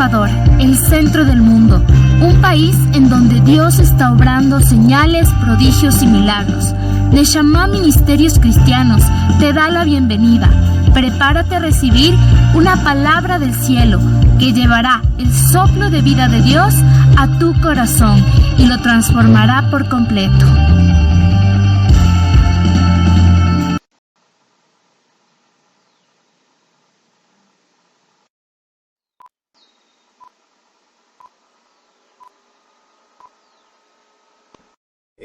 Ecuador, el centro del mundo, un país en donde Dios está obrando señales, prodigios y milagros. Neshama Ministerios Cristianos te da la bienvenida. Prepárate a recibir una palabra del cielo que llevará el soplo de vida de Dios a tu corazón y lo transformará por completo.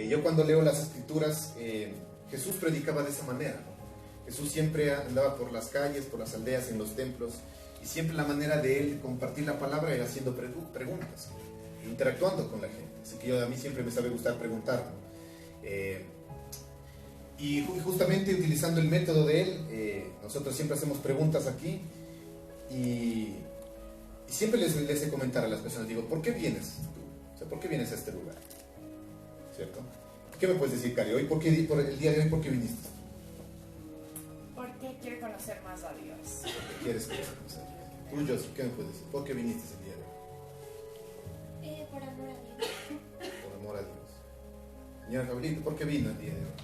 Yo cuando leo las escrituras, Jesús predicaba de esa manera, ¿no? Jesús siempre andaba por las calles, por las aldeas, en los templos, y siempre la manera de él compartir la palabra era haciendo preguntas, interactuando con la gente. Así que a mí siempre me sabe gustar preguntar, ¿no? Y justamente utilizando el método de él, nosotros siempre hacemos preguntas aquí, y siempre les he comentado a las personas, digo, ¿por qué vienes tú? O sea, ¿por qué vienes a este lugar? ¿Cierto? ¿Qué me puedes decir, Cari? Hoy, por el día de hoy, ¿por qué viniste? Porque quiero conocer más a Dios. ¿Qué quieres conocer más a Dios? Tú, Joseph, ¿qué me puedes decir? ¿Por qué viniste el día de hoy? Por amor a Dios. Por amor a Dios. Señora Gabrielita, ¿por qué vino el día de hoy?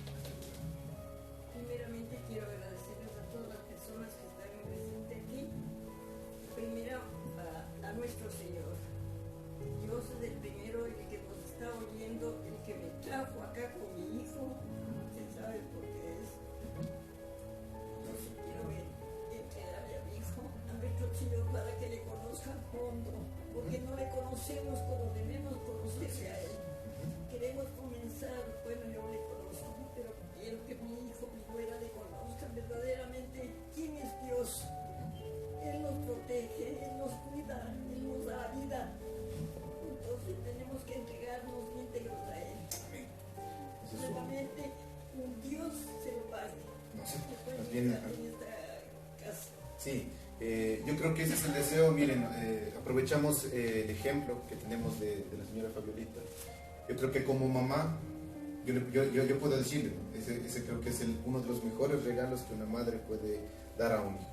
Primeramente quiero agradecerles a todas las personas que están presentes aquí. Primero a nuestro Señor. Dios es el primero, el que nos está oyendo, el que me trajo acá con mi hijo. Usted sabe por qué es. Quiero entregarle a mi hijo, a nuestro Señor, para que le conozca a fondo, porque no le conocemos como debemos conocerle a Él. Queremos comenzar, bueno, yo le conozco, pero quiero que mi hijo, mi nuera, le conozca verdaderamente quién es Dios. Él nos protege, Él nos cuida, Él nos da vida. Entonces tenemos que entregarnos íntegros a Él. Solamente un Dios se lo pague. No sé, Después más bien, en esta casa. sí, yo creo que ese es el deseo. Miren, aprovechamos el ejemplo que tenemos de la señora Fabiolita. Yo creo que como mamá, yo puedo decirle, ¿no? Ese creo que es uno de los mejores regalos que una madre puede dar a un hijo.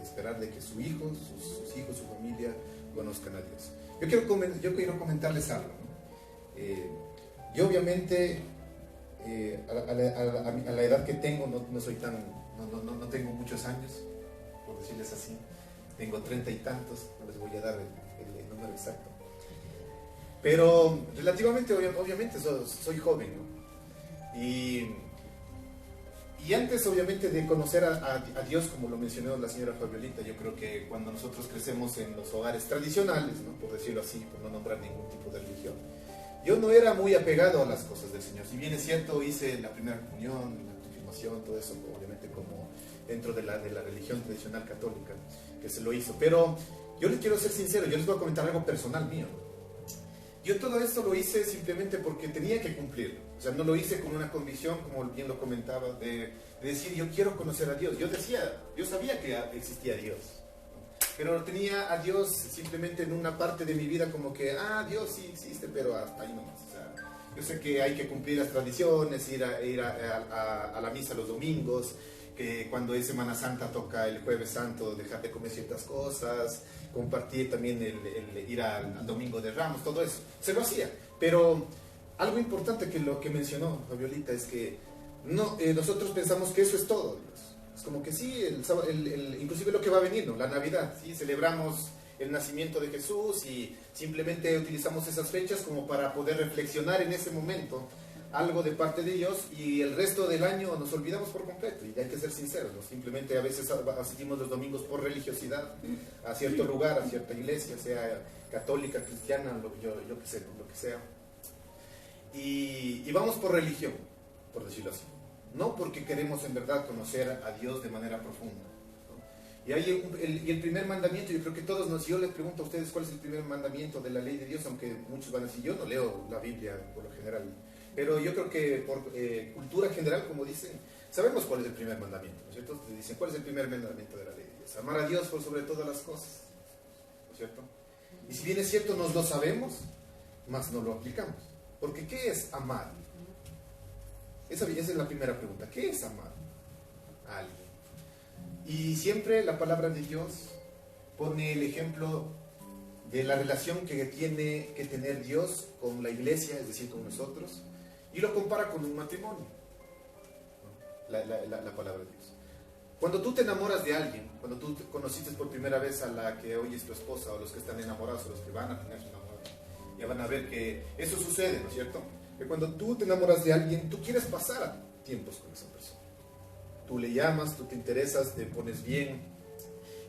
Esperar de que su hijo, sus hijos, su familia conozcan a Dios. Yo quiero comentarles algo, ¿no? Yo obviamente a la edad que tengo no tengo muchos años, por decirles así. Tengo 30 y tantos, no les voy a dar el número exacto. Pero relativamente, obviamente soy joven, ¿no? Y antes, obviamente, de conocer a Dios, como lo mencionó la señora Fabiolita, yo creo que cuando nosotros crecemos en los hogares tradicionales, ¿no? Por decirlo así, por no nombrar ningún tipo de religión, yo no era muy apegado a las cosas del Señor. Si bien es cierto, hice la primera comunión, la confirmación, todo eso, obviamente como dentro de la religión tradicional católica, que se lo hizo. Pero yo les quiero ser sincero, yo les voy a comentar algo personal mío. Yo todo esto lo hice simplemente porque tenía que cumplirlo. O sea, no lo hice con una convicción, como bien lo comentaba, de decir, yo quiero conocer a Dios. Yo sabía que existía Dios, pero tenía a Dios simplemente en una parte de mi vida como que, Dios sí existe, pero hasta ahí nomás. O sea, yo sé que hay que cumplir las tradiciones, ir a la misa los domingos, que cuando es Semana Santa toca el Jueves Santo dejar de comer ciertas cosas, compartir también el ir al Domingo de Ramos, todo eso. Se lo hacía, pero algo importante que lo que mencionó Fabiolita es que nosotros pensamos que eso es todo, Dios. Es como que sí, inclusive lo que va a venir, ¿no? La Navidad, ¿sí? Celebramos el nacimiento de Jesús y simplemente utilizamos esas fechas como para poder reflexionar en ese momento algo de parte de Dios, y el resto del año nos olvidamos por completo. Y hay que ser sinceros, ¿no? Simplemente a veces asistimos los domingos por religiosidad a cierto lugar, a cierta iglesia, sea católica, cristiana, yo que sé, lo que sea, y vamos por religión, por decirlo así, no porque queremos en verdad conocer a Dios de manera profunda, ¿no? Y el primer mandamiento, yo creo que si yo les pregunto a ustedes cuál es el primer mandamiento de la ley de Dios, aunque muchos van a decir, yo no leo la Biblia por lo general, pero yo creo que por cultura general, como dicen, sabemos cuál es el primer mandamiento, ¿no es cierto? Te dicen, ¿cuál es el primer mandamiento de la ley de Dios? Amar a Dios por sobre todas las cosas, ¿no es cierto? Y si bien es cierto, nos lo sabemos, más no lo aplicamos. Porque ¿qué es amar? Esa es la primera pregunta. ¿Qué es amar a alguien? Y siempre la palabra de Dios pone el ejemplo de la relación que tiene que tener Dios con la iglesia, es decir, con nosotros, y lo compara con un matrimonio, ¿no? La palabra de Dios. Cuando tú te enamoras de alguien, cuando tú conociste por primera vez a la que hoy es tu esposa, o los que están enamorados, o los que van a tener su enamorado, ya van a ver que eso sucede, ¿no es cierto? Que cuando tú te enamoras de alguien, tú quieres pasar tiempos con esa persona. Tú le llamas, tú te interesas, te pones bien,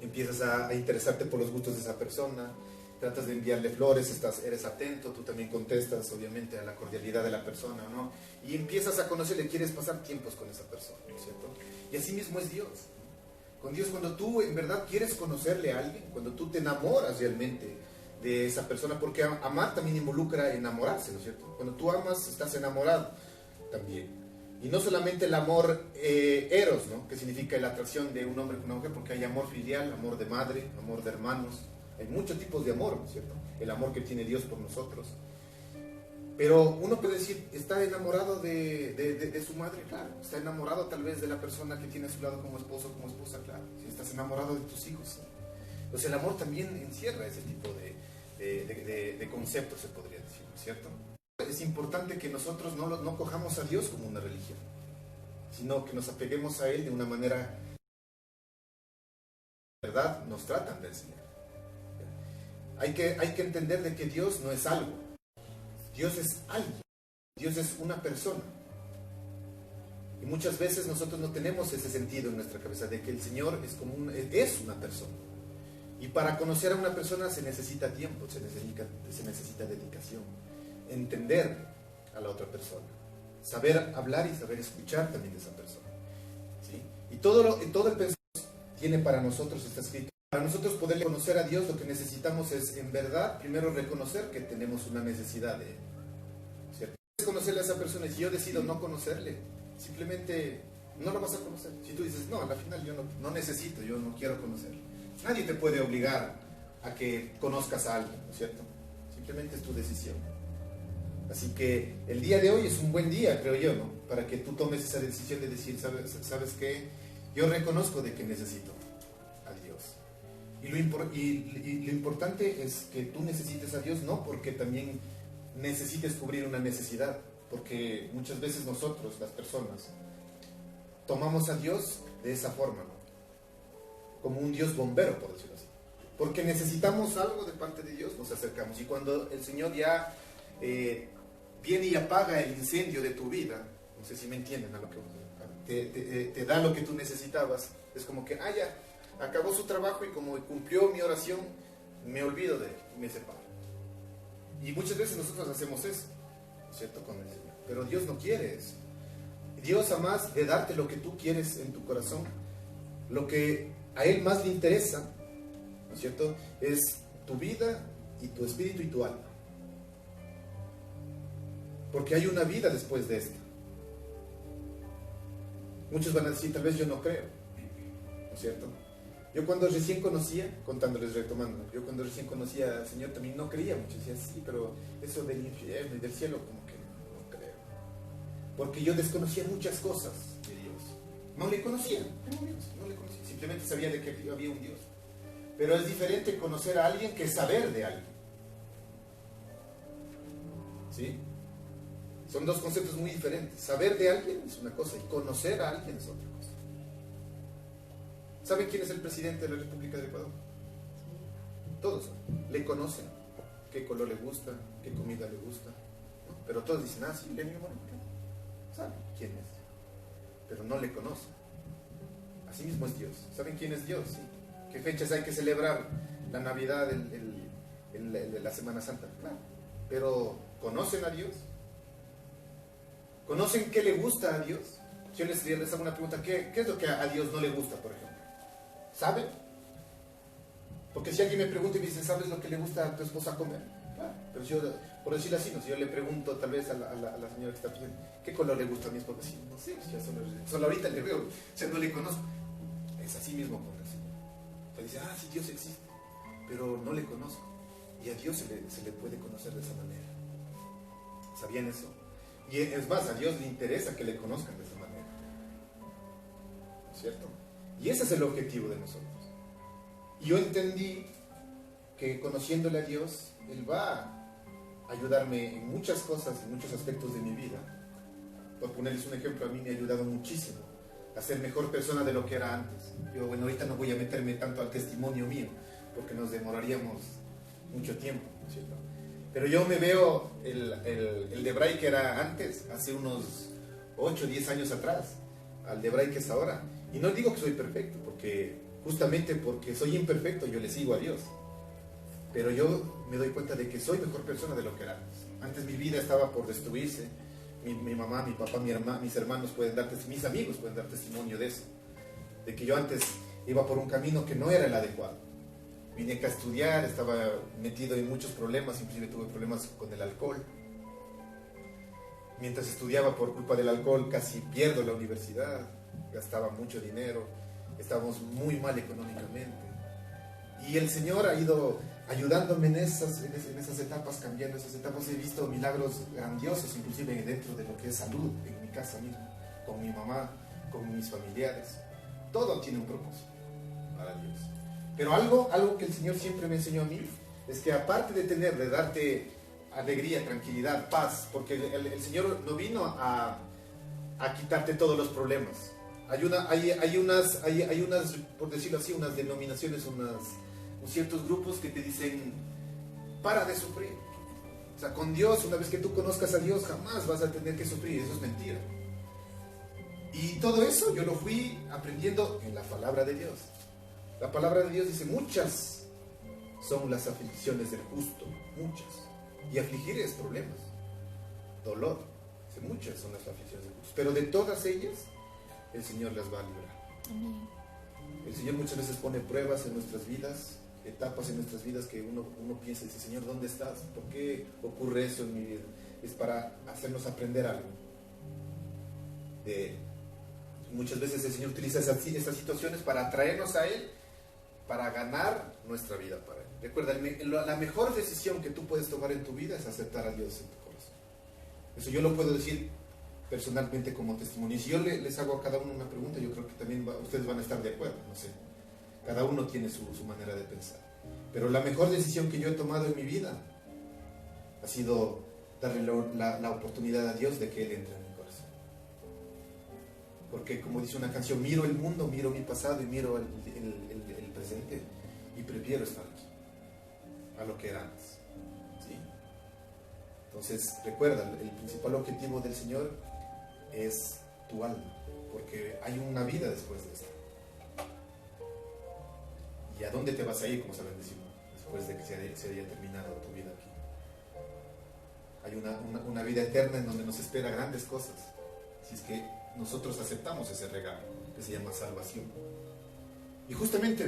empiezas a interesarte por los gustos de esa persona, tratas de enviarle flores, eres atento, tú también contestas obviamente a la cordialidad de la persona, ¿no? Y empiezas a conocerle, quieres pasar tiempos con esa persona, ¿no es cierto? Y así mismo es Dios, ¿no? Con Dios, cuando tú en verdad quieres conocerle a alguien, cuando tú te enamoras realmente de esa persona, porque amar también involucra enamorarse, ¿no es cierto? Cuando tú amas, estás enamorado también. Y no solamente el amor eros, ¿no? Que significa la atracción de un hombre con una mujer, porque hay amor filial, amor de madre, amor de hermanos. Hay muchos tipos de amor, ¿no es cierto? El amor que tiene Dios por nosotros. Pero uno puede decir, ¿está enamorado de su madre? Claro. ¿Está enamorado tal vez de la persona que tiene a su lado como esposo o como esposa? Claro. Si estás enamorado de tus hijos, sí. Pues el amor también encierra ese tipo de conceptos, se podría decir, ¿no es cierto? Es importante que nosotros no cojamos a Dios como una religión, sino que nos apeguemos a Él de una manera, ¿verdad? Nos tratan de enseñar. Hay que entender de que Dios no es algo. Dios es alguien. Dios es una persona. Y muchas veces nosotros no tenemos ese sentido en nuestra cabeza de que el Señor es una persona. Y para conocer a una persona se necesita tiempo, se necesita dedicación. Entender a la otra persona. Saber hablar y saber escuchar también de esa persona. ¿Sí? Y todo el pensamiento tiene para nosotros, está escrito. Para nosotros poder conocer a Dios, lo que necesitamos es, en verdad, primero reconocer que tenemos una necesidad de Él. ¿Cierto? Conocerle a esa persona, y si yo decido no conocerle, simplemente no lo vas a conocer. Si tú dices, no, a la final yo no necesito, yo no quiero conocerle. Nadie te puede obligar a que conozcas a alguien, ¿no es cierto? Simplemente es tu decisión. Así que el día de hoy es un buen día, creo yo, ¿no? Para que tú tomes esa decisión de decir, ¿sabes qué? Yo reconozco de que necesito a Dios. Y lo importante es que tú necesites a Dios, no porque también necesites cubrir una necesidad, porque muchas veces nosotros, las personas, tomamos a Dios de esa forma, ¿no? Como un Dios bombero, por decirlo así. Porque necesitamos algo de parte de Dios, nos acercamos. Y cuando el Señor ya viene y apaga el incendio de tu vida, no sé si me entienden a lo que te da lo que tú necesitabas, es como que, ya acabó su trabajo y como cumplió mi oración, me olvido de él y me separo. Y muchas veces nosotros hacemos eso, ¿cierto? Con el Señor. Pero Dios no quiere eso. Dios, además de darte lo que tú quieres en tu corazón, lo que a Él más le interesa, ¿no es cierto?, es tu vida y tu espíritu y tu alma. Porque hay una vida después de esta. Muchos van a decir, tal vez yo no creo, ¿no es cierto? Yo cuando recién conocía, contándoles, retomando, yo cuando recién conocía al Señor también no creía mucho. Decía, sí, pero eso del infierno y del cielo como que no creo. Porque yo desconocía muchas cosas de Dios. No le conocía, no le conocía. Simplemente sabía de que había un Dios. Pero es diferente conocer a alguien que saber de alguien. ¿Sí? Son dos conceptos muy diferentes. Saber de alguien es una cosa y conocer a alguien es otra cosa. ¿Saben quién es el presidente de la República de Ecuador? Todos le conocen. ¿Qué color le gusta? ¿Qué comida le gusta? ¿No? Pero todos dicen, sí, Lenín Moreno. ¿Saben quién es? Pero no le conocen. Así mismo es Dios. ¿Saben quién es Dios? ¿Sí? ¿Qué fechas hay que celebrar? La Navidad, la Semana Santa. Claro. Pero ¿conocen a Dios? ¿Conocen qué le gusta a Dios? Yo les hago una pregunta. ¿Qué es lo que a Dios no le gusta, por ejemplo? ¿Saben? Porque si alguien me pregunta y me dice, ¿sabes lo que le gusta a tu esposa comer? Claro. Pero si yo, por decirlo así, si yo le pregunto tal vez a la señora que está presente, ¿qué color le gusta a mi esposa? Sí, no sé, ya solo ahorita le veo, o sea, no le conozco. Es así mismo con el Señor. O sea, dice, sí, Dios existe, pero no le conozco. Y a Dios se le puede conocer de esa manera. ¿Sabían eso? Y es más, a Dios le interesa que le conozcan de esa manera. ¿Cierto? Y ese es el objetivo de nosotros. Y yo entendí que conociéndole a Dios, Él va a ayudarme en muchas cosas, en muchos aspectos de mi vida. Por ponerles un ejemplo, a mí me ha ayudado muchísimo a ser mejor persona de lo que era antes. Yo, bueno, ahorita no voy a meterme tanto al testimonio mío, porque nos demoraríamos mucho tiempo, ¿cierto? Pero yo me veo el Debray que era antes, hace unos 8 o 10 años atrás, al Debray que es ahora. Y no digo que soy perfecto, porque justamente porque soy imperfecto yo le sigo a Dios. Pero yo me doy cuenta de que soy mejor persona de lo que era antes. Antes mi vida estaba por destruirse. Mi mamá, mi papá, mis hermanos pueden dar testimonio, mis amigos pueden dar testimonio de eso. De que yo antes iba por un camino que no era el adecuado. Vine acá a estudiar, estaba metido en muchos problemas, inclusive tuve problemas con el alcohol. Mientras estudiaba, por culpa del alcohol, casi pierdo la universidad, gastaba mucho dinero, estábamos muy mal económicamente. Y el Señor ha ido ayudándome en esas etapas, cambiando esas etapas. He visto milagros grandiosos, inclusive dentro de lo que es salud, en mi casa mismo, con mi mamá, con mis familiares. Todo tiene un propósito para Dios. Pero algo que el Señor siempre me enseñó a mí, es que aparte de darte alegría, tranquilidad, paz, porque el Señor no vino a quitarte todos los problemas. Hay unas, por decirlo así, unas denominaciones, ciertos grupos que te dicen, para de sufrir. O sea, con Dios, una vez que tú conozcas a Dios, jamás vas a tener que sufrir. Eso es mentira. Y todo eso yo lo fui aprendiendo en la palabra de Dios. La palabra de Dios dice, muchas son las aflicciones del justo, muchas. Y afligir es problemas, dolor. Dice, muchas son las aflicciones del justo, pero de todas ellas el Señor las va a librar. Amén. El Señor muchas veces pone pruebas en nuestras vidas, etapas en nuestras vidas que uno piensa y dice, Señor, ¿dónde estás? ¿Por qué ocurre eso en mi vida? Es para hacernos aprender algo de Él. Muchas veces el Señor utiliza estas situaciones para atraernos a Él, para ganar nuestra vida para Él. Recuerda, la mejor decisión que tú puedes tomar en tu vida es aceptar a Dios en tu corazón. Eso yo lo puedo decir personalmente como testimonio. Y si yo les hago a cada uno una pregunta, yo creo que también ustedes van a estar de acuerdo, no sé. Cada uno tiene su manera de pensar. Pero la mejor decisión que yo he tomado en mi vida ha sido darle la oportunidad a Dios de que Él entre en mi corazón. Porque como dice una canción, miro el mundo, miro mi pasado y miro el presente y prefiero estar aquí a lo que era antes. ¿Sí? Entonces recuerda, el principal objetivo del Señor es tu alma, porque hay una vida después de esta. ¿Y a dónde te vas a ir, como saben decir, después de que se haya terminado tu vida aquí? Hay una vida eterna en donde nos espera grandes cosas, si es que nosotros aceptamos ese regalo que se llama salvación. Y justamente,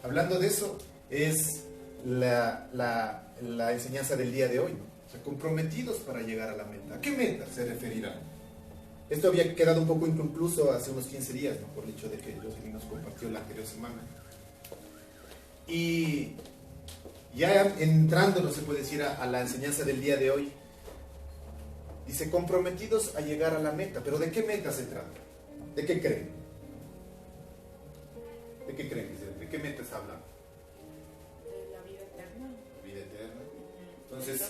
hablando de eso, es la enseñanza del día de hoy, ¿no? O sea, comprometidos para llegar a la meta. ¿A qué meta se referirá? Esto había quedado un poco inconcluso hace unos 15 días, ¿no? Por el hecho de que Jocelyn nos compartió la anterior semana. Y ya entrando, no se puede decir, a la enseñanza del día de hoy, dice, comprometidos a llegar a la meta. ¿Pero de qué meta se trata? ¿De qué creen? ¿De qué creen? ¿De qué meta está hablando? De la vida eterna. Vida eterna. Entonces,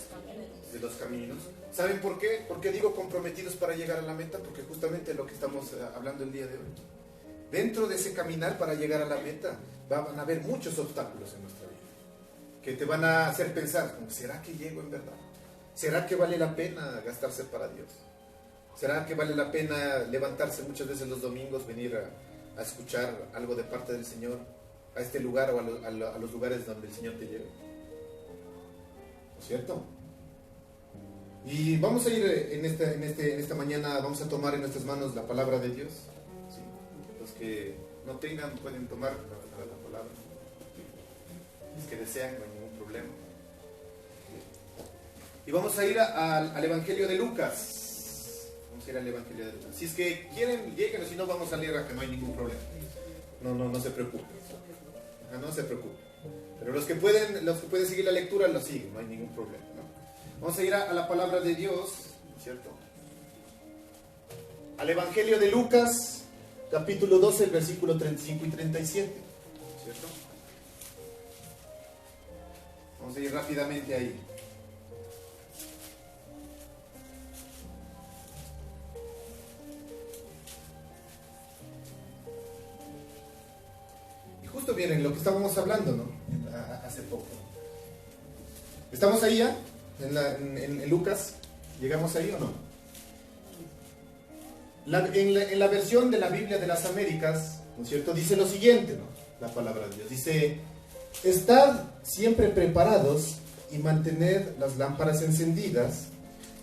de los caminos. ¿Saben por qué? ¿Por qué digo comprometidos para llegar a la meta? Porque justamente lo que estamos hablando el día de hoy. Dentro de ese caminar para llegar a la meta van a haber muchos obstáculos en nuestra vida que te van a hacer pensar, ¿será que llego en verdad? ¿Será que vale la pena gastarse para Dios? ¿Será que vale la pena levantarse muchas veces los domingos, venir a escuchar algo de parte del Señor a este lugar o a los lugares donde el Señor te lleve? ¿No es cierto? Y vamos a ir en esta mañana, vamos a tomar en nuestras manos la palabra de Dios. ¿Sí? Los que no tengan pueden tomar la palabra. Los que desean, no hay ningún problema. Y vamos a ir al Evangelio de Lucas. Vamos a ir al Evangelio de Lucas. Si es que quieren, lleguen, si no vamos a leer acá, no hay ningún problema. No se preocupen. No se preocupen. Pero los que pueden seguir la lectura, lo siguen, no hay ningún problema, ¿no? Vamos a ir a la palabra de Dios, ¿cierto? Al Evangelio de Lucas, capítulo 12, el versículo 35 y 37, ¿cierto? Vamos a ir rápidamente ahí. Y justo miren lo que estábamos hablando, ¿no? Hace poco. ¿Estamos ahí ya? En Lucas. ¿Llegamos ahí o no? En la versión de la Biblia de las Américas, ¿no es cierto? Dice lo siguiente, ¿no? La palabra de Dios. Dice: estad siempre preparados y mantened las lámparas encendidas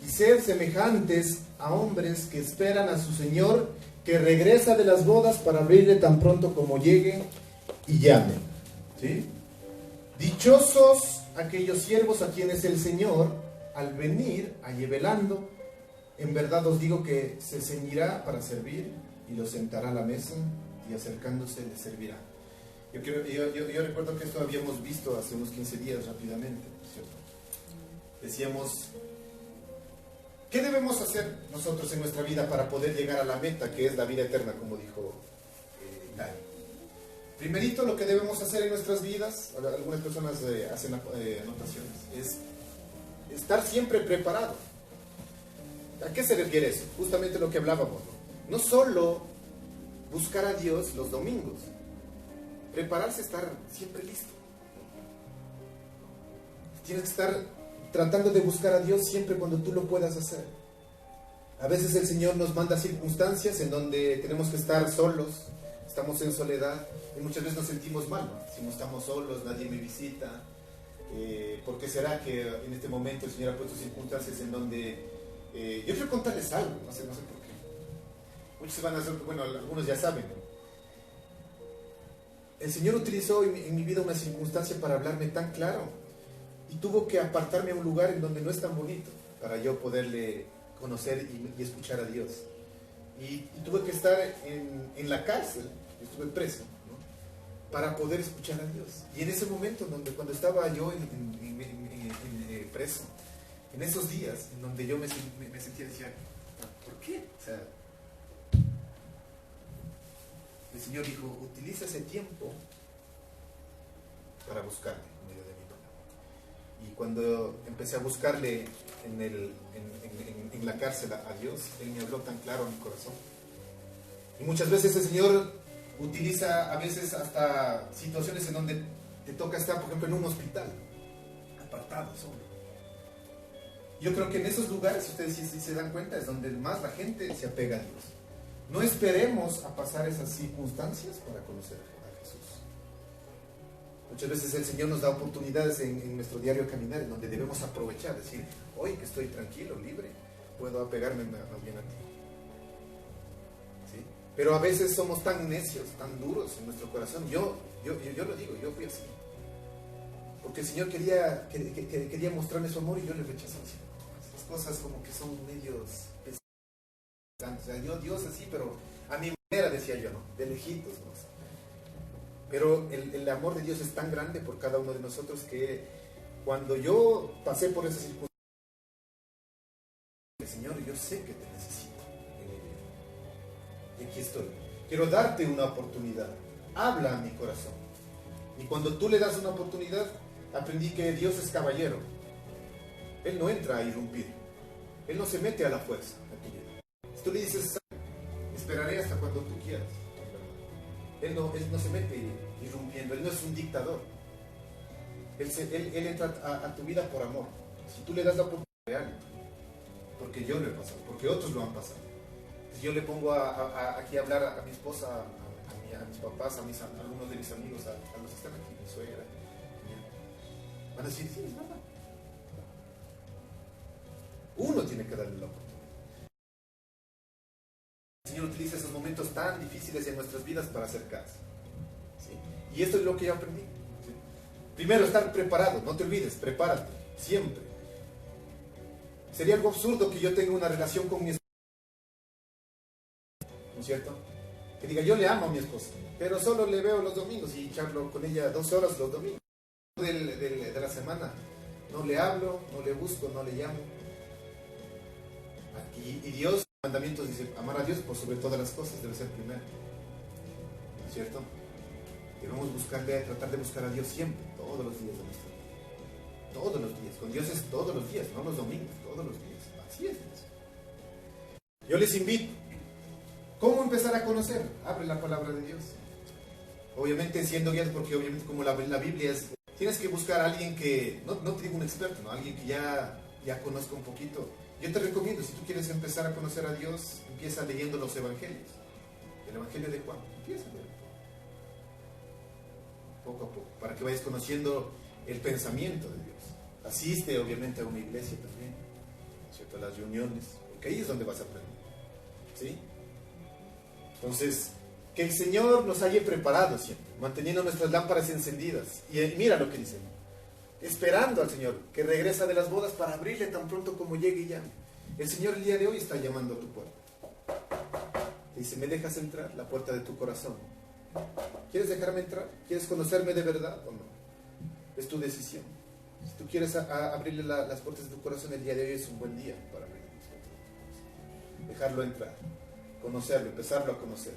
y sed semejantes a hombres que esperan a su Señor, que regresa de las bodas para abrirle tan pronto como llegue y llame. ¿Sí? Dichosos aquellos siervos a quienes el Señor, al venir, allí velando, en verdad os digo que se ceñirá para servir y los sentará a la mesa y acercándose les servirá. Yo recuerdo que esto habíamos visto hace unos 15 días rápidamente, ¿cierto? Decíamos, ¿qué debemos hacer nosotros en nuestra vida para poder llegar a la meta que es la vida eterna, como dijo Lai? Primerito, lo que debemos hacer en nuestras vidas, algunas personas hacen anotaciones, es estar siempre preparado. ¿A qué se refiere eso? Justamente lo que hablábamos, ¿no? No solo buscar a Dios los domingos, prepararse, estar siempre listo. Tienes que estar tratando de buscar a Dios siempre cuando tú lo puedas hacer. A veces el Señor nos manda circunstancias en donde tenemos que estar solos, estamos en soledad y muchas veces nos sentimos mal, ¿no? Si no estamos solos, nadie me visita. ¿Por qué será que en este momento el Señor ha puesto circunstancias en donde... yo quiero contarles algo, no sé por qué. Muchos se van a hacer, bueno, algunos ya saben, ¿no? El Señor utilizó en mi vida una circunstancia para hablarme tan claro y tuvo que apartarme a un lugar en donde no es tan bonito para yo poderle conocer y escuchar a Dios. Y tuve que estar en la cárcel, estuve preso, ¿no? Para poder escuchar a Dios. Y en ese momento, cuando estaba yo preso, en esos días en donde yo me sentía, decía, ¿por qué? O sea, el Señor dijo, utiliza ese tiempo para buscarme en medio de mi palabra. Y cuando empecé a buscarle en la cárcel a Dios, Él me habló tan claro a mi corazón. Y muchas veces el Señor utiliza a veces hasta situaciones en donde te toca estar, por ejemplo, en un hospital, apartado, solo. Yo creo que en esos lugares, si ustedes sí se dan cuenta, es donde más la gente se apega a Dios. No esperemos a pasar esas circunstancias para conocer a Jesús. Muchas veces el Señor nos da oportunidades en nuestro diario caminar, en donde debemos aprovechar, decir, hoy que estoy tranquilo, libre, puedo apegarme más bien a ti. ¿Sí? Pero a veces somos tan necios, tan duros en nuestro corazón. Yo lo digo, yo fui así. Porque el Señor quería mostrarme su amor y yo le rechazaba. Esas cosas como que son medios pesadas. O sea, Dios así, pero a mi manera, decía yo, ¿no? De lejitos, ¿no? Pero el amor de Dios es tan grande por cada uno de nosotros que cuando yo pasé por esas circunstancias, Señor, yo sé que te necesito. Y aquí estoy. Quiero darte una oportunidad. Habla a mi corazón. Y cuando tú le das una oportunidad, aprendí que Dios es caballero. Él no entra a irrumpir. Él no se mete a la fuerza a tu vida. Si tú le dices, esperaré hasta cuando tú quieras. Él no se mete irrumpiendo. Él no es un dictador. Él entra a tu vida por amor. Si tú le das la oportunidad real, porque yo lo he pasado, porque otros lo han pasado. Si yo le pongo aquí a hablar a mi esposa, a mis papás, a algunos de mis amigos, a los que están aquí, mi suegra, van a decir, sí, es verdad. Uno tiene que darle la oportunidad. El Señor utiliza esos momentos tan difíciles en nuestras vidas para acercarse. ¿Sí? Y esto es lo que yo aprendí. ¿Sí? Primero, estar preparado, no te olvides, prepárate, siempre. Sería algo absurdo que yo tenga una relación con mi esposa, ¿no es cierto? Que diga, yo le amo a mi esposa, pero solo le veo los domingos y charlo con ella 2 horas los domingos de la semana. No le hablo, no le busco, no le llamo. Y Dios, en los mandamientos dice, amar a Dios por sobre todas las cosas debe ser primero. ¿No es cierto? Debemos tratar de buscar a Dios siempre, todos los días de nuestra vida. Todos los días. Con Dios es todos los días, no los domingos, todos los días. Así es. Yo les invito. ¿Cómo empezar a conocer? Abre la palabra de Dios. Obviamente siendo guiado, porque obviamente como la Biblia es... Tienes que buscar a alguien que, no te digo un experto, ¿no? Alguien que ya conozca un poquito. Yo te recomiendo, si tú quieres empezar a conocer a Dios, empieza leyendo los evangelios. El evangelio de Juan, empieza a leer. Poco a poco, para que vayas conociendo el pensamiento de Dios. Asiste obviamente a una iglesia también, ¿cierto? A las reuniones, porque ahí es donde vas a aprender. ¿Sí? Entonces, que el Señor nos haya preparado siempre, manteniendo nuestras lámparas encendidas. Y mira lo que dice, esperando al Señor, que regresa de las bodas para abrirle tan pronto como llegue y llame. El Señor el día de hoy está llamando a tu puerta. Dice, ¿me dejas entrar? La puerta de tu corazón. ¿Quieres dejarme entrar? ¿Quieres conocerme de verdad o no? Es tu decisión. Si tú quieres abrirle las puertas de tu corazón, el día de hoy es un buen día para abrirle las puertas de tu corazón. Dejarlo entrar, conocerlo, empezarlo a conocer.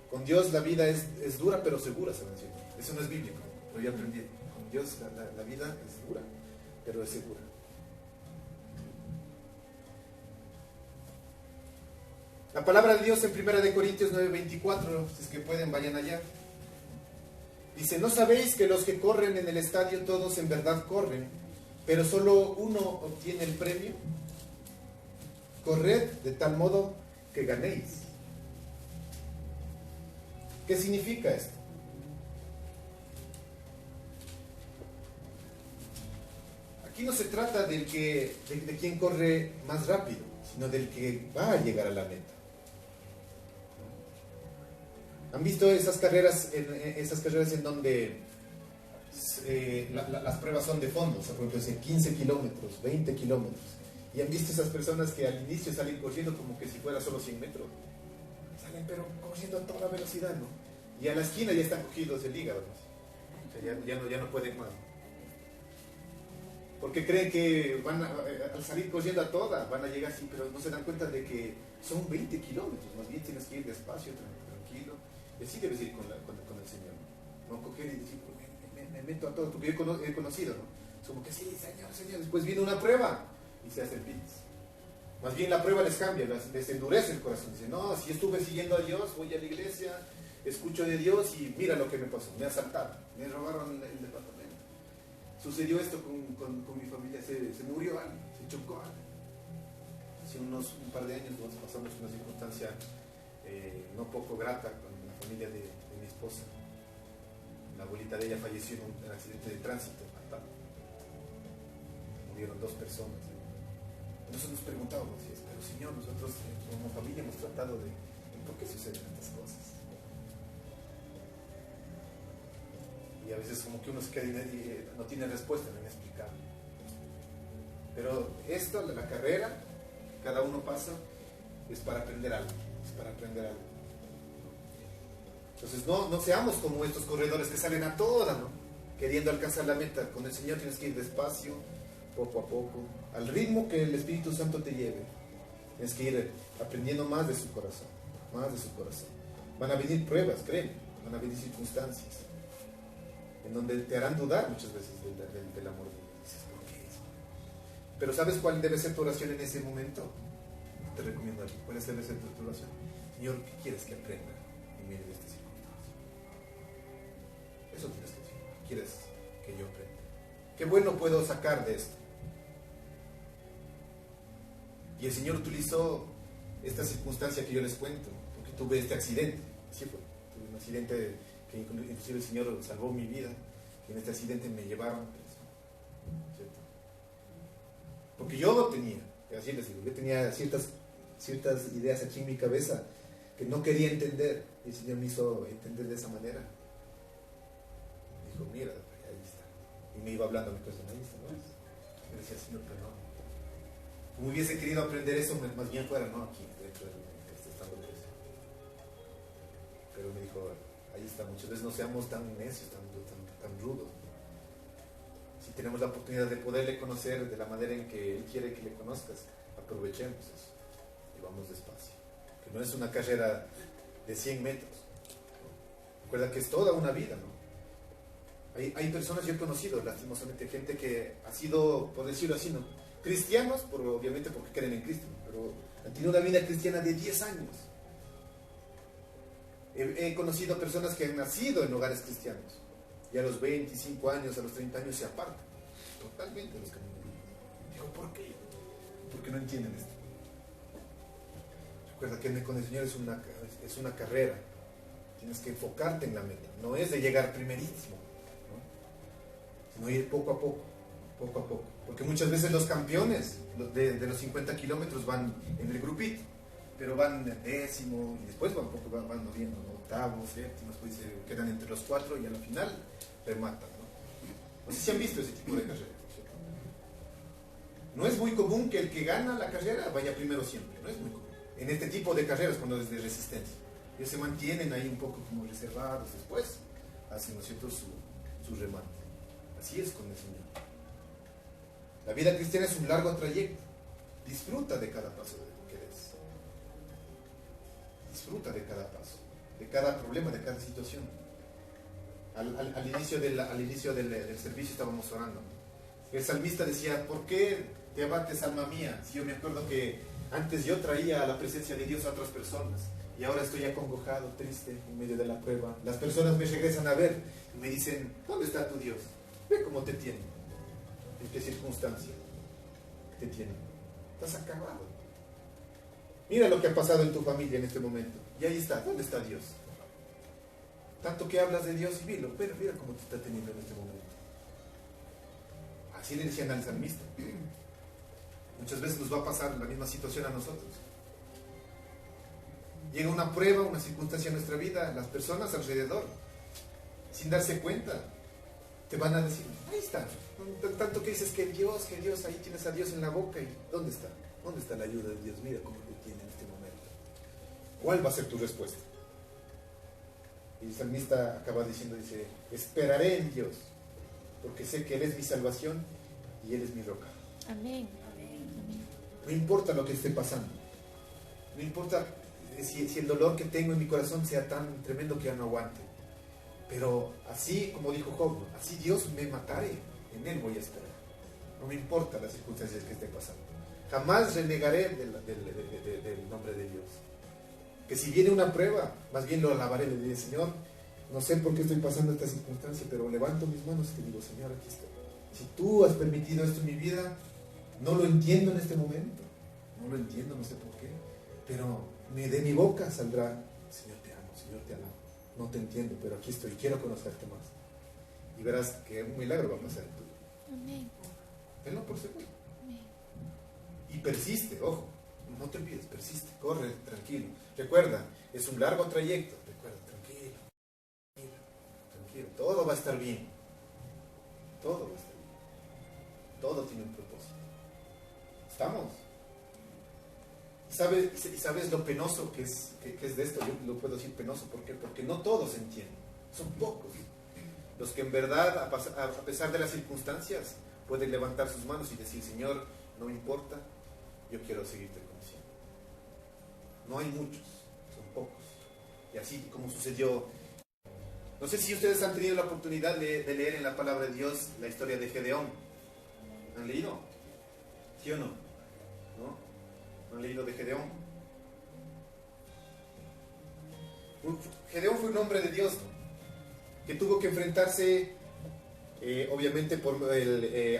Con Dios la vida es dura pero segura, se menciona. Eso no es bíblico, pero yo aprendí. Con Dios la vida es dura, pero es segura. La palabra de Dios en 1 Corintios 9:24, si es que pueden, vayan allá. Dice, ¿no sabéis que los que corren en el estadio todos en verdad corren, pero solo uno obtiene el premio? Corred de tal modo que ganéis. ¿Qué significa esto? Aquí no se trata de quien corre más rápido, sino del que va a llegar a la meta. ¿Han visto esas carreras en donde las pruebas son de fondo? O sea, por ejemplo, 15 kilómetros, 20 kilómetros. ¿Y han visto esas personas que al inicio salen corriendo como que si fuera solo 100 metros? Salen pero corriendo a toda velocidad, ¿no? Y a la esquina ya están cogidos el hígado, ¿no? O sea, ya no pueden más. Porque creen que al salir corriendo a toda van a llegar así, pero no se dan cuenta de que son 20 kilómetros. Más bien tienes que ir despacio, tranquilo. Y así debes ir con el Señor, ¿no? No coger y decir, me meto a todo, porque yo he conocido, ¿no? Es como que sí, Señor. Después viene una prueba y se hacen pitis. Más bien la prueba les cambia, les endurece el corazón. Dicen, no, si estuve siguiendo a Dios, voy a la iglesia, escucho de Dios y mira lo que me pasó. Me asaltaron, me robaron el departamento. Sucedió esto con mi familia, se murió alguien, se chocó alguien. Hace un par de años nos pasamos una circunstancia no poco grata con la familia de mi esposa. La abuelita de ella falleció en un accidente de tránsito fatal. Murieron 2 personas. Entonces nos preguntábamos, pero Señor, nosotros como familia hemos tratado de ¿por qué suceden estas cosas? Y a veces como que uno se queda y no tiene respuesta, no inexplicable. Pero esto, la carrera que cada uno pasa, es para aprender algo. Entonces no seamos como estos corredores que salen a toda, ¿no? Queriendo alcanzar la meta. Con el Señor tienes que ir despacio, poco a poco, al ritmo que el Espíritu Santo te lleve. Tienes que ir aprendiendo más de su corazón. Van a venir pruebas, créeme, van a venir circunstancias en donde te harán dudar muchas veces del amor de Dios. Dices, ¿por qué eso? Pero ¿sabes cuál debe ser tu oración en ese momento? Te recomiendo aquí. ¿Cuál debe ser tu oración? Señor, ¿qué quieres que aprenda en medio de esta circunstancia? Eso tienes que decir. ¿Qué quieres que yo aprenda? ¿Qué bueno puedo sacar de esto? Y el Señor utilizó esta circunstancia que yo les cuento, porque tuve este accidente. Sí fue. Tuve un accidente que inclusive el Señor salvó mi vida. Y en este accidente me llevaron preso. ¿Cierto? Porque yo tenía ciertas ideas aquí en mi cabeza que no quería entender. Y el Señor me hizo entender de esa manera. Me dijo, mira, ahí está. Y me iba hablando a mi corazón, ahí está, ¿no? Yo decía, Señor, pero no. Como hubiese querido aprender eso, más bien fuera, no, aquí, dentro del estado de eso. Pero me dijo, ahí está, muchas veces no seamos tan necios, tan rudos. Si tenemos la oportunidad de poderle conocer de la manera en que Él quiere que le conozcas, aprovechemos eso y vamos despacio. Que no es una carrera de 100 metros. Recuerda que es toda una vida, ¿no? Hay personas, yo he conocido lastimosamente gente que ha sido, por decirlo así, ¿no?, cristianos, obviamente porque creen en Cristo, ¿no?, pero han tenido una vida cristiana de 10 años. He conocido personas que han nacido en hogares cristianos y a los 25 años, a los 30 años se apartan totalmente de los caminos. Digo, ¿por qué? Porque no entienden esto. Recuerda que con el Señor es una carrera. Tienes que enfocarte en la meta. No es de llegar primerísimo, ¿no?, sino ir poco a poco, poco a poco. Porque muchas veces los campeones de los 50 kilómetros van en el grupito, pero van en el décimo y después van moviendo, ¿no?, octavo, séptimo, después se quedan entre los 4 y a la final rematan, ¿no? No sé si han visto ese tipo de carrera. No es muy común que el que gana la carrera vaya primero siempre, no es muy común. En este tipo de carreras, cuando es de resistencia, ellos se mantienen ahí un poco como reservados, después hacen, ¿no es cierto?, su remate. Así es con el Señor. La vida cristiana es un largo trayecto. Disfruta de cada paso de lo que des. Disfruta de cada paso, de cada problema, de cada situación. Al inicio del servicio estábamos orando. El salmista decía, ¿por qué te abates, alma mía? Si yo me acuerdo que antes yo traía a la presencia de Dios a otras personas y ahora estoy acongojado, triste, en medio de la prueba. Las personas me regresan a ver y me dicen, ¿dónde está tu Dios? Ve cómo te tiene. ¿En qué circunstancia te tiene? Estás acabado. Mira lo que ha pasado en tu familia en este momento. Y ahí está, ¿dónde está Dios? Tanto que hablas de Dios y mira cómo te está teniendo en este momento. Así le decían al salmista. Muchas veces nos va a pasar la misma situación a nosotros. Llega una prueba, una circunstancia en nuestra vida, las personas alrededor, sin darse cuenta, te van a decir, ahí está. Tanto que dices que Dios, ahí tienes a Dios en la boca. ¿Y dónde está? ¿Dónde está la ayuda de Dios? Mira cómo te tiene en este momento. ¿Cuál va a ser tu respuesta? Y el salmista acaba diciendo, dice, esperaré en Dios, porque sé que Él es mi salvación y Él es mi roca. Amén. No importa lo que esté pasando. No importa si el dolor que tengo en mi corazón sea tan tremendo que ya no aguante. Pero así como dijo Job, así Dios me matare, en Él voy a esperar. No me importa las circunstancias que esté pasando. Jamás renegaré del nombre de Dios. Que si viene una prueba, más bien lo alabaré, le diré, Señor, no sé por qué estoy pasando esta circunstancia, pero levanto mis manos y te digo, Señor, aquí estoy. Si tú has permitido esto en mi vida, no lo entiendo en este momento, no lo entiendo, no sé por qué, pero de mi boca saldrá, Señor, te amo, Señor, te alabo. No te entiendo, pero aquí estoy, quiero conocerte más. Y verás que un milagro va a pasar en tu vida. Amén. Tenlo por seguro. Amén. Y persiste, ojo, no te olvides, persiste, corre, tranquilo. Recuerda, es un largo trayecto, recuerda, tranquilo, todo va a estar bien. Todo va a estar bien. Todo tiene un propósito. ¿Estamos? ¿Y sabes lo penoso que es de esto? Yo lo puedo decir penoso, ¿por qué? Porque no todos entienden, son pocos los que en verdad, a pesar de las circunstancias, pueden levantar sus manos y decir, Señor, no me importa, yo quiero seguirte conociendo. No hay muchos, son pocos. Y así como sucedió, no sé si ustedes han tenido la oportunidad de leer en la palabra de Dios la historia de Gedeón. ¿Han leído? ¿Sí o no? ¿No? ¿No han leído de Gedeón? Gedeón fue un hombre de Dios, ¿no?, que tuvo que enfrentarse obviamente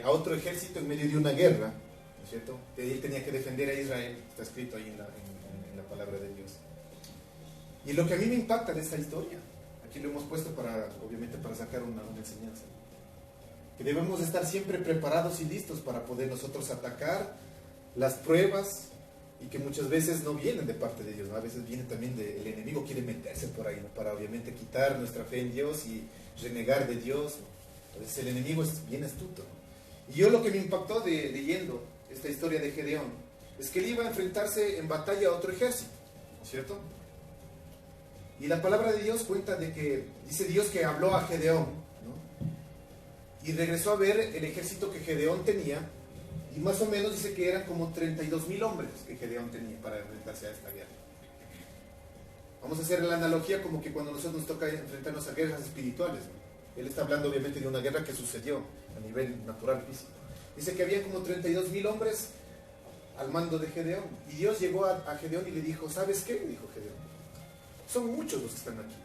a otro ejército en medio de una guerra, ¿no es cierto? Él tenía que defender a Israel, está escrito ahí en la palabra de Dios. Y lo que a mí me impacta de esta historia, aquí lo hemos puesto obviamente para sacar una enseñanza, que debemos estar siempre preparados y listos para poder nosotros atacar las pruebas, y que muchas veces no vienen de parte de Dios, ¿no? A veces viene también el enemigo, quiere meterse por ahí, ¿no?, para obviamente quitar nuestra fe en Dios y renegar de Dios, ¿no? Entonces el enemigo es bien astuto, ¿no? Y yo lo que me impactó leyendo esta historia de Gedeón es que él iba a enfrentarse en batalla a otro ejército, ¿no es cierto? Y la palabra de Dios cuenta de que, dice Dios que habló a Gedeón, ¿no?, y regresó a ver el ejército que Gedeón tenía. Y más o menos dice que eran como 32,000 hombres que Gedeón tenía para enfrentarse a esta guerra. Vamos a hacer la analogía como que cuando nosotros nos toca enfrentarnos a guerras espirituales, ¿no? Él está hablando obviamente de una guerra que sucedió a nivel natural, físico. Dice que había como 32,000 hombres al mando de Gedeón. Y Dios llegó a Gedeón y le dijo, ¿sabes qué? Le dijo Gedeón, son muchos los que están aquí.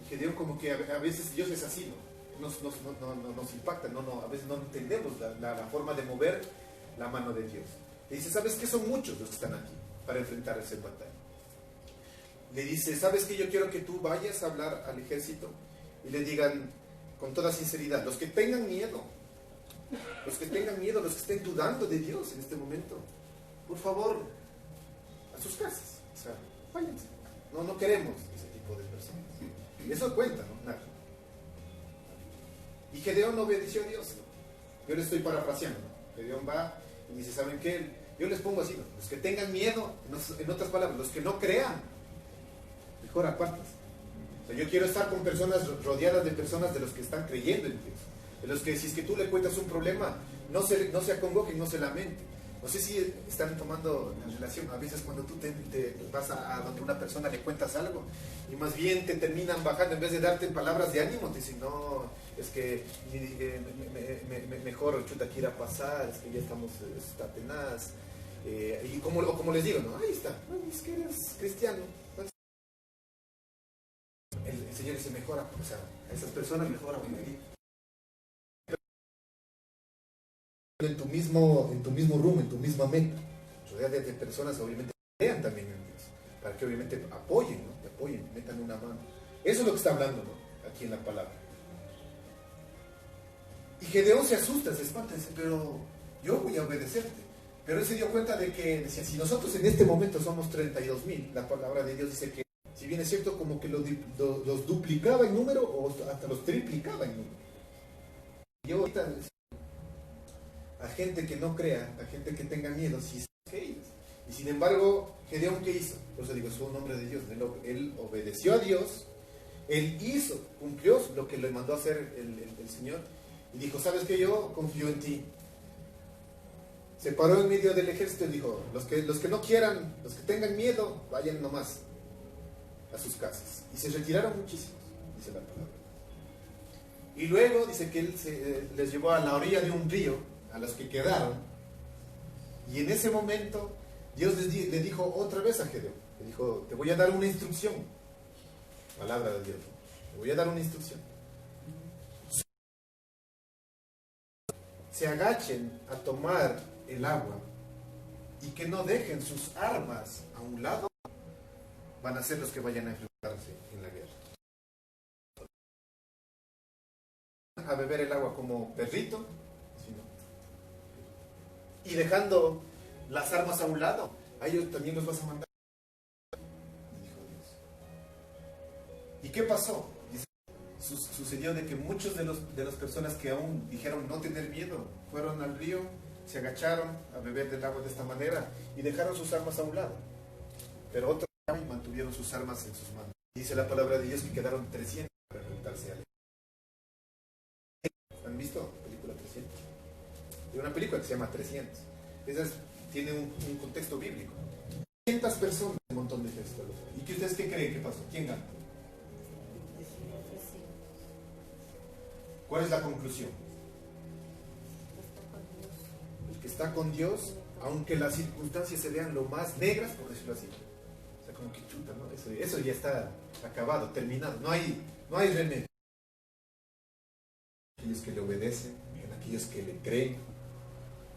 Y Gedeón como que a veces Dios es así, ¿no? Nos impacta, a veces no entendemos la forma de mover la mano de Dios. Le dice, ¿sabes qué? Son muchos los que están aquí para enfrentar esa batalla. Le dice, ¿sabes qué? Yo quiero que tú vayas a hablar al ejército y le digan con toda sinceridad, los que tengan miedo, los que estén dudando de Dios en este momento, por favor, a sus casas, o sea, váyanse. No queremos ese tipo de personas. Eso cuenta, ¿no? Nada. Y Gedeón obedeció a Dios, ¿no? Yo le estoy parafraseando, ¿no? Gedeón va y dice, ¿saben qué? Yo les pongo así, ¿no? Los que tengan miedo, en otras palabras, los que no crean, mejor apartas. O sea, yo quiero estar con personas, rodeadas de personas de los que están creyendo en Dios. De los que si es que tú le cuentas un problema, no se acongojen, no se lamenten. No sé si están tomando la relación. A veces cuando tú te vas a donde una persona le cuentas algo y más bien te terminan bajando, en vez de darte palabras de ánimo, te dicen, no, es que mejor chuta que ir a pasar, es que ya estamos, está tenaz. Y como les digo, ¿no? Ahí está, no, es que eres cristiano. El Señor dice, mejora, o sea, a esas personas mejora en tu mismo rumbo, en tu misma meta, rodeada de personas obviamente que crean también en Dios, para que obviamente apoyen, ¿no? Te apoyen, metan una mano. Eso es lo que está hablando, ¿no? Aquí en la palabra. Y Gedeón se asusta, se espanta, dice, pero yo voy a obedecerte. Pero él se dio cuenta de que, decía, si nosotros en este momento somos 32,000, la palabra de Dios dice que, si bien es cierto, como que los duplicaba en número o hasta los triplicaba en número. Y ahorita a gente que no crea, a gente que tenga miedo, sí que ellos. Y sin embargo, Gedeón, ¿qué hizo? Por eso digo, es un hombre de Dios. Él obedeció a Dios, él cumplió lo que le mandó a hacer el Señor, y dijo, ¿sabes qué? Yo confío en ti. Se paró en medio del ejército y dijo, los que no quieran, los que tengan miedo, vayan nomás a sus casas. Y se retiraron muchísimos, dice la palabra. Y luego dice que él les llevó a la orilla de un río, a los que quedaron, y en ese momento Dios le dijo otra vez a Gedeón, le dijo, te voy a dar una instrucción, palabra de Dios, te voy a dar una instrucción. Se agachen a tomar el agua y que no dejen sus armas a un lado, van a ser los que vayan a enfrentarse en la guerra. A beber el agua como perrito, y dejando las armas a un lado, a ellos también los vas a mandar, dijo Dios. ¿Y qué pasó? Sucedió de que muchos de las personas que aún dijeron no tener miedo, fueron al río, se agacharon a beber del agua de esta manera y dejaron sus armas a un lado. Pero otros mantuvieron sus armas en sus manos. Dice la palabra de Dios que quedaron 300 para enfrentarse a él. ¿Han visto la película 300? Hay una película que se llama 300. Esa tiene un contexto bíblico. 300 personas, un montón de ejércitos. ¿Y qué ustedes qué creen que pasó? ¿Quién ganó? ¿Cuál es la conclusión? El que está con Dios, aunque las circunstancias se vean lo más negras, por decirlo así. O sea, como que chuta, ¿no? Eso ya está acabado, terminado. No hay remedio. Aquellos que le obedecen, aquellos que le creen,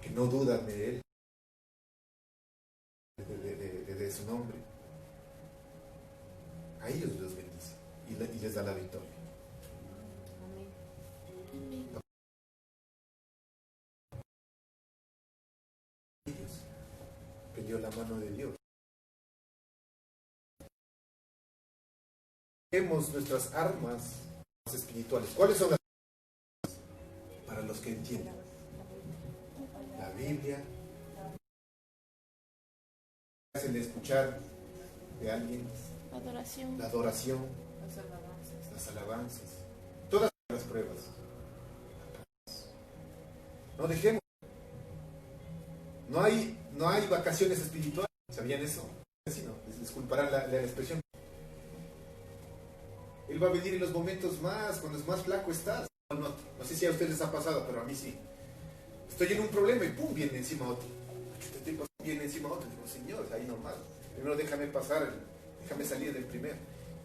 que no dudan de Él, de su nombre, a ellos los bendice y les da la victoria. Ellos pidió la mano de Dios. Tenemos nuestras armas espirituales. ¿Cuáles son las armas? Para los que entienden. La Biblia, el escuchar de alguien, la adoración, las alabanzas, todas las pruebas. No dejemos. No hay vacaciones espirituales. ¿Sabían eso? Sí, no, les disculparán la expresión. El va a venir en los momentos más, cuando es más flaco estás. No sé si a ustedes les ha pasado, pero a mí sí. Estoy en un problema y pum, viene encima otro. Viene encima otro. Digo, Señor, ahí nomás. Primero déjame pasar, déjame salir del primero.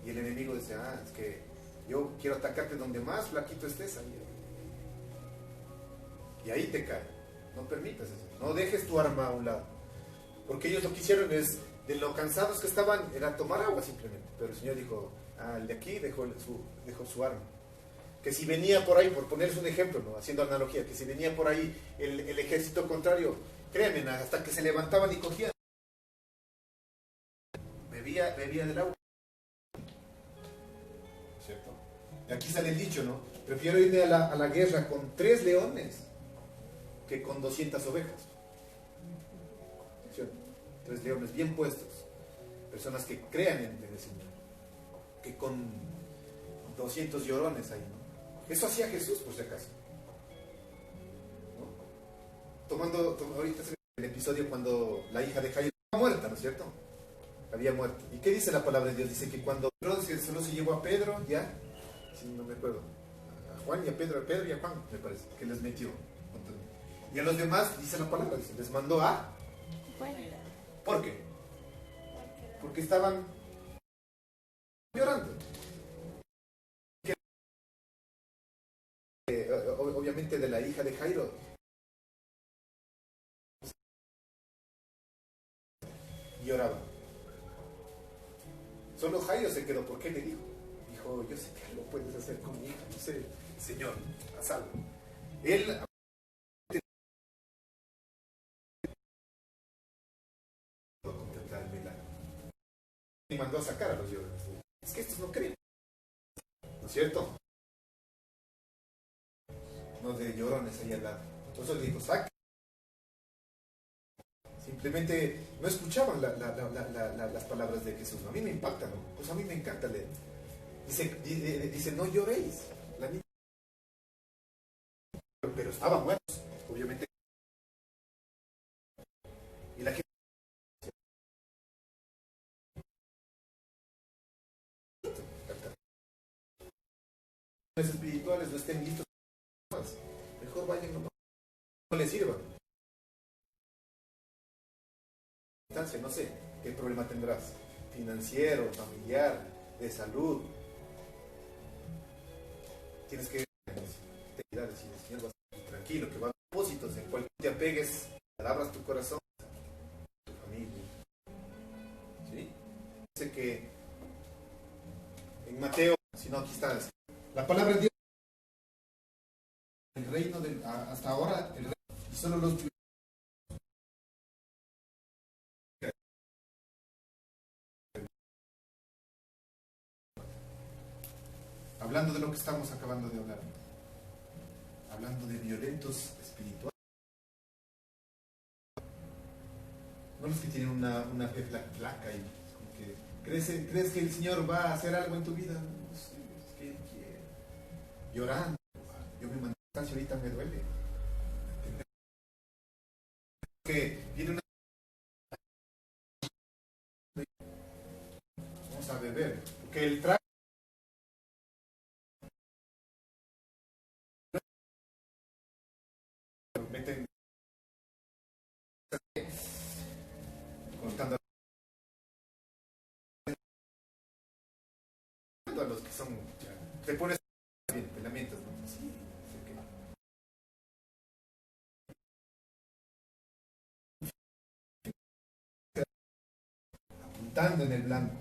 Y el enemigo dice, es que yo quiero atacarte donde más flaquito estés, amigo. Y ahí te cae. No permitas eso. No dejes tu arma a un lado. Porque ellos lo que hicieron es, de lo cansados que estaban, era tomar agua simplemente. Pero el Señor dijo, el de aquí dejó su arma. Que si venía por ahí, por ponerles un ejemplo, ¿no? Haciendo analogía, que si venía por ahí el ejército contrario, créanme, hasta que se levantaban y cogían, bebía del agua. ¿Cierto? Y aquí sale el dicho, ¿no? Prefiero irme a la guerra con 3 leones que con 200 ovejas. ¿Cierto? 3 leones bien puestos. Personas que crean en el Señor. Que con 200 llorones ahí, ¿no? Eso hacía Jesús, por si acaso. ¿No? Ahorita el episodio cuando la hija de Jairo estaba muerta, ¿no es cierto? Había muerto. ¿Y qué dice la palabra de Dios? Dice que cuando solo se llevó a Pedro, ya, si no me acuerdo, a Juan y a Pedro y a Juan, me parece, que les metió. Y a los demás, dice la palabra, dice, les mandó a... ¿Por qué? Porque estaban llorando. Obviamente de la hija de Jairo. Lloraba. Solo Jairo se quedó. ¿Por qué le dijo? Dijo, yo sé que algo puedes hacer con mi hija. No sé, Señor, haz algo. Él contemplar el milagro. Y mandó a sacar a los llorones. Es que estos no creen. ¿No es cierto? No de llorones ahí al lado. Entonces dijo, saca. Simplemente no escuchaban las palabras de Jesús. A mí me impactan, ¿no? Pues a mí me encanta leer. Dice no lloréis. La niña. Pero estaban muertos, obviamente. Y la gente espirituales no estén listos. Mejor vayan, no les sirvan. No sé qué problema tendrás, financiero, familiar, de salud. Tienes que decir, el Señor va a estar tranquilo, que va a haber propósitos en cual te apegues, abras tu corazón, tu familia. ¿Sí? Dice que en Mateo, si no, aquí está la palabra de Dios. El reino hasta ahora, el reino, solo los judíos. Hablando de lo que estamos acabando de hablar, hablando de violentos espirituales, no los que tienen una fe flaca y como que crees que el Señor va a hacer algo en tu vida. No sé, es que Él quiere. Llorando, yo me mandé a ahorita, me duele. Que viene una... Vamos a beber, porque el trago meten contando a los que son, te pones bien, te lamentas, ¿no? Sí, apuntando en el blanco.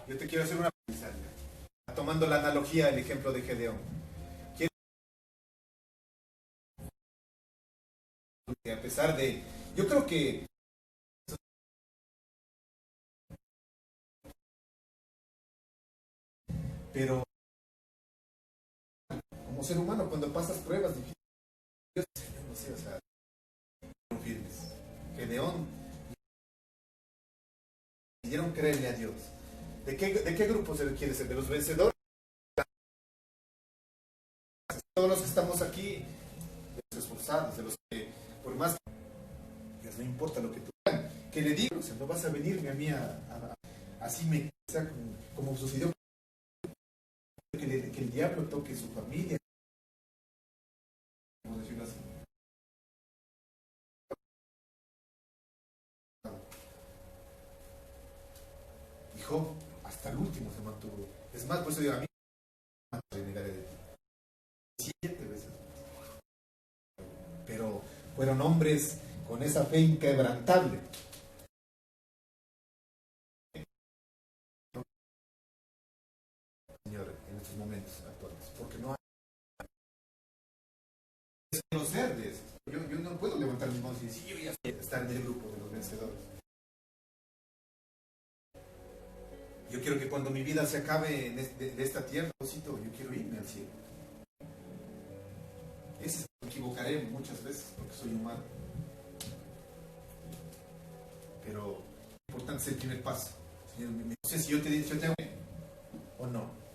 Yo te quiero hacer una pregunta, tomando la analogía del ejemplo de Gedeón. A pesar de, yo creo que pero como ser humano cuando pasas pruebas difíciles, no sé, o sea, no firmes. Gedeón decidieron creerle a Dios. ¿De qué grupo se quiere ser? ¿De los vencedores? Todos los que estamos aquí, de los esforzados, de los que, por más que no importa lo que tú hagas, que le digo, o sea, no vas a venirme a mí así me, o sea, como sucedió que el diablo toque su familia, como decirlo así. Y Job hasta el último se mantuvo. Es más, por eso digo, a mí me renegaré de ti 7 veces. Pero fueron hombres con esa fe inquebrantable. Señor, en estos momentos actuales, porque no hay conocer de eso. Yo no puedo levantar mis manos y decir, sí, yo ya estar en el grupo de los vencedores. Yo quiero que cuando mi vida se acabe de esta tierra, yo quiero irme al cielo. Me equivocaré muchas veces porque soy humano. Pero es importante ser el primer paso. Señor, no sé si yo te digo o no.